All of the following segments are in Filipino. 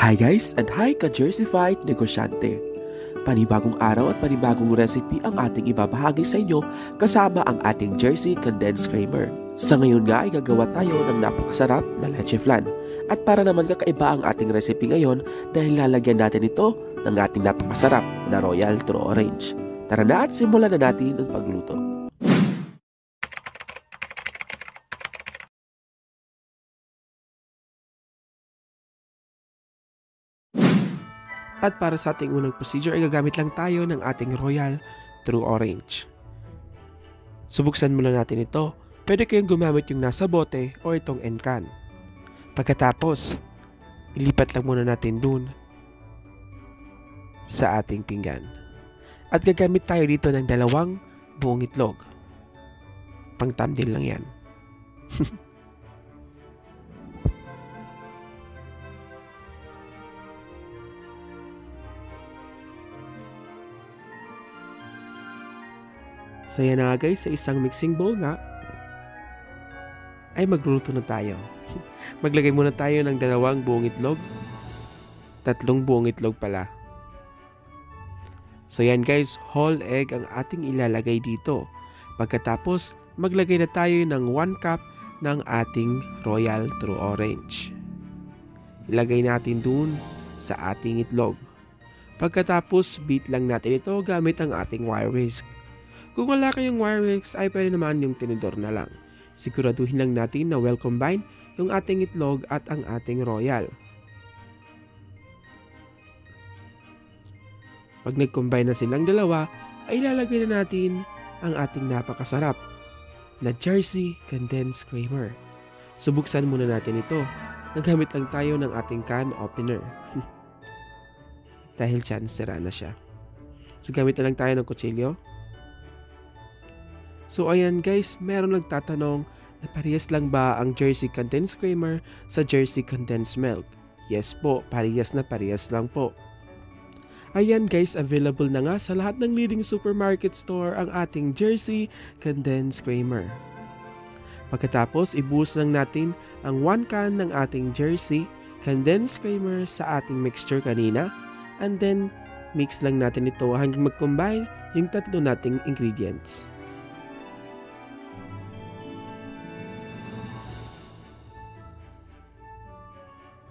Hi guys and hi ka-Jerseyfied negosyante! Panibagong araw at panibagong recipe ang ating ibabahagi sa inyo kasama ang ating Jersey Condensed Creamer. Sa ngayon nga ay gagawa tayo ng napakasarap na leche flan. At para naman kakaiba ang ating recipe ngayon dahil lalagyan natin ito ng ating napakasarap na Royal True Orange. Tara na at simulan na natin ang pagluto. At para sa ating unang procedure ay gagamit lang tayo ng ating Royal True Orange. Subuksan muna natin ito. Pwede kayong gumamit yung nasa bote o itong encan. Pagkatapos, ilipat lang muna natin dun sa ating pinggan. At gagamit tayo dito ng 2 buong itlog. Pang thumbnail lang yan. So yan na guys, sa isang mixing bowl nga ay magluluto na tayo. Maglagay muna tayo ng 2 buong itlog. 3 buong itlog pala. So yan guys, whole egg ang ating ilalagay dito. Pagkatapos, maglagay na tayo ng 1 cup ng ating Royal True Orange. Ilagay natin dun sa ating itlog. Pagkatapos, beat lang natin ito gamit ang ating wire whisk. Kung wala kayong wire whisk ay pwede naman yung tinidor na lang. Siguraduhin lang natin na well combined yung ating itlog at ang ating royal. Pag nag-combine na silang dalawa, ay ilalagay na natin ang ating napakasarap na Jersey Condensed Creamer. Subuksan muna natin ito. Nagamit lang tayo ng ating can opener. Dahil chance sira na siya. So gamit na lang tayo ng kutsilyo. So ayan guys, meron nagtatanong na parehas lang ba ang Jersey Condensed Creamer sa Jersey Condensed Milk? Yes po, parehas na parehas lang po. Ayan guys, available na nga sa lahat ng leading supermarket store ang ating Jersey Condensed Creamer. Pagkatapos, ibuhos lang natin ang 1 can ng ating Jersey Condensed Creamer sa ating mixture kanina. And then, mix lang natin ito hanggang mag-combine yung 3 nating ingredients.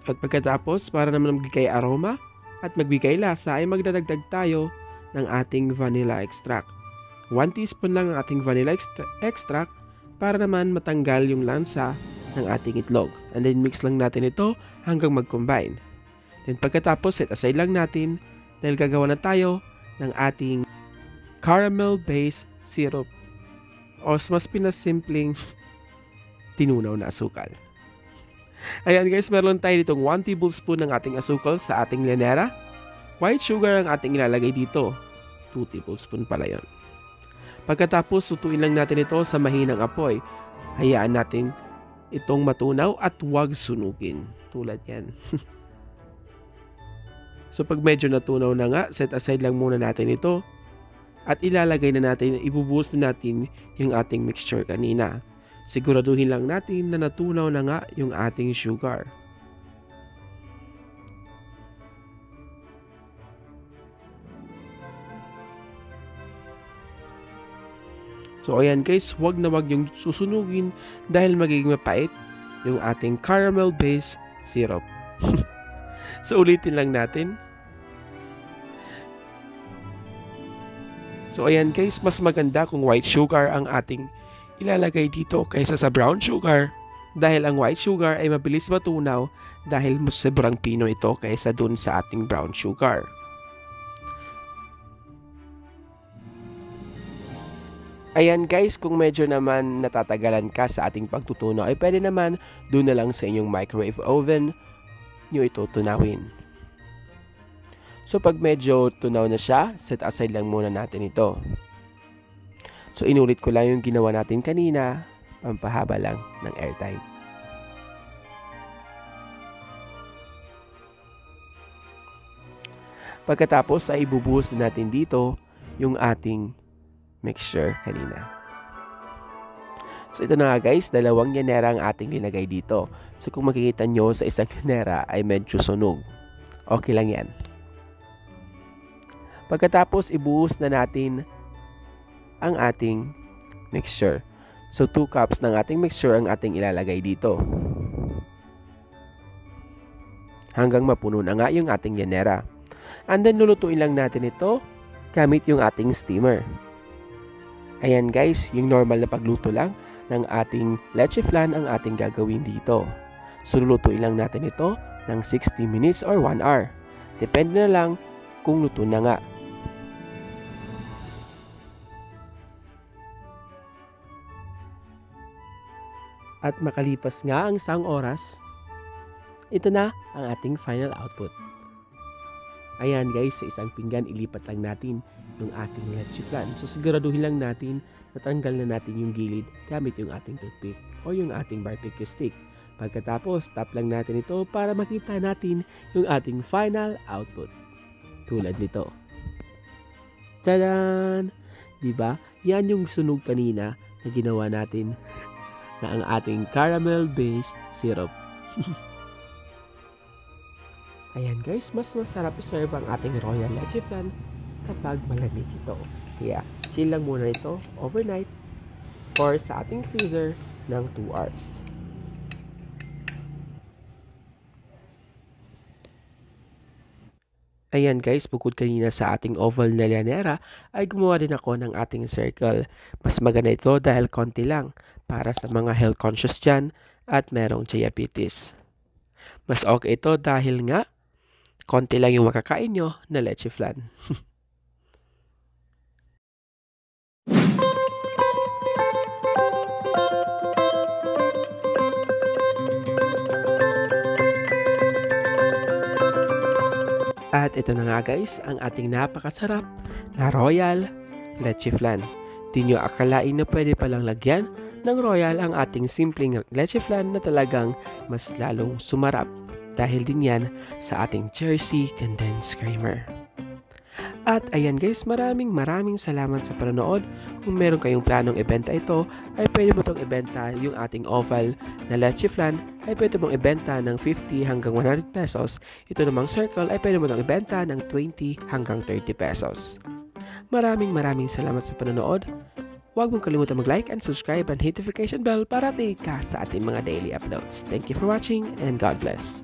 At pagkatapos, para naman magbigay aroma at magbigay lasa ay magdadagdag tayo ng ating vanilla extract. 1 teaspoon lang ang ating vanilla extract para naman matanggal yung lansa ng ating itlog. And then mix lang natin ito hanggang mag-combine. Then pagkatapos, set aside lang natin dahil gagawa na tayo ng ating caramel-based syrup o mas pinasimpleng tinunaw na asukal. Ayan guys, meron tayo ditong 1 tablespoon ng ating asukal sa ating lanera. White sugar ang ating ilalagay dito. 2 tablespoon pala yon. Pagkatapos, sutuin lang natin ito sa mahinang apoy. Hayaan natin itong matunaw at huwag sunugin. Tulad yan. So pag medyo natunaw na nga, set aside lang muna natin ito. At ilalagay na natin, ibubuhos na natin yung ating mixture kanina. Siguraduhin lang natin na natunaw na nga yung ating sugar. So ayan guys, wag na wag yung susunugin dahil magiging mapait yung ating caramel-based syrup. So ulitin lang natin. So ayan guys, mas maganda kung white sugar ang ating ilalagay dito kaysa sa brown sugar dahil ang white sugar ay mabilis matunaw dahil mas sobrang pino ito kaysa dun sa ating brown sugar. Ayan guys, kung medyo naman natatagalan ka sa ating pagtutunaw ay pwede naman dun na lang sa inyong microwave oven nyo ito tunawin. So pag medyo tunaw na siya, set aside lang muna natin ito. So inulit ko lang yung ginawa natin kanina, pampahaba lang ng airtime. Pagkatapos ay ibubuhos na natin dito yung ating mixture kanina. So ito na nga guys, 2 yanera ang ating linagay dito. So kung makikita nyo sa isang yanera ay medyo sunog. Okay lang yan. Pagkatapos, ibuhos na natin ang ating mixture. So, 2 cups ng ating mixture ang ating ilalagay dito. Hanggang mapuno na nga yung ating llanera. And then, lulutuin lang natin ito gamit yung ating steamer. Ayan guys, yung normal na pagluto lang ng ating leche flan ang ating gagawin dito. So, lulutuin lang natin ito ng 60 minutes or 1 hour. Depende na lang kung luto na nga. At makalipas nga ang 1 oras, ito na ang ating final output. Ayan guys, sa isang pinggan ilipat lang natin yung ating leche flan. So siguraduhin lang natin natanggal na natin yung gilid gamit yung ating toothpick o yung ating barbecue stick. Pagkatapos, tap lang natin ito para makita natin yung ating final output. Tulad nito. Tadaan! Diba? Yan yung sunog kanina na ginawa natin na ang ating caramel-based syrup. Ayan guys, mas masarap i-serve ang ating royal leche flan kapag malamig ito. Kaya, chill lang muna ito overnight or sa ating freezer ng 2 hours. Ayan guys, bukod kanina sa ating oval na llanera, ay gumawa din ako ng ating circle. Mas maganda ito dahil konti lang para sa mga health conscious dyan at merong diabetes. Mas okay ito dahil nga, konti lang yung makakain nyo na leche flan. At ito na nga guys, ang ating napakasarap na royal leche flan. Di nyo akalain na pwede palang lagyan ng royal ang ating simpleng leche flan na talagang mas lalong sumarap dahil din yan sa ating Jersey condensed creamer. At ayan guys, maraming salamat sa panonood. Kung meron kayong planong ibenta ito, ay pwede mo itong ibenta yung ating oval na leche flan ay pwede mong ibenta ng 50 hanggang 100 pesos. Ito namang circle ay pwede mo itong ibenta ng 20 hanggang 30 pesos. Maraming salamat sa panonood. Huwag mong kalimutan mag-like and subscribe and hit notification bell para update ka sa ating mga daily uploads. Thank you for watching and God bless.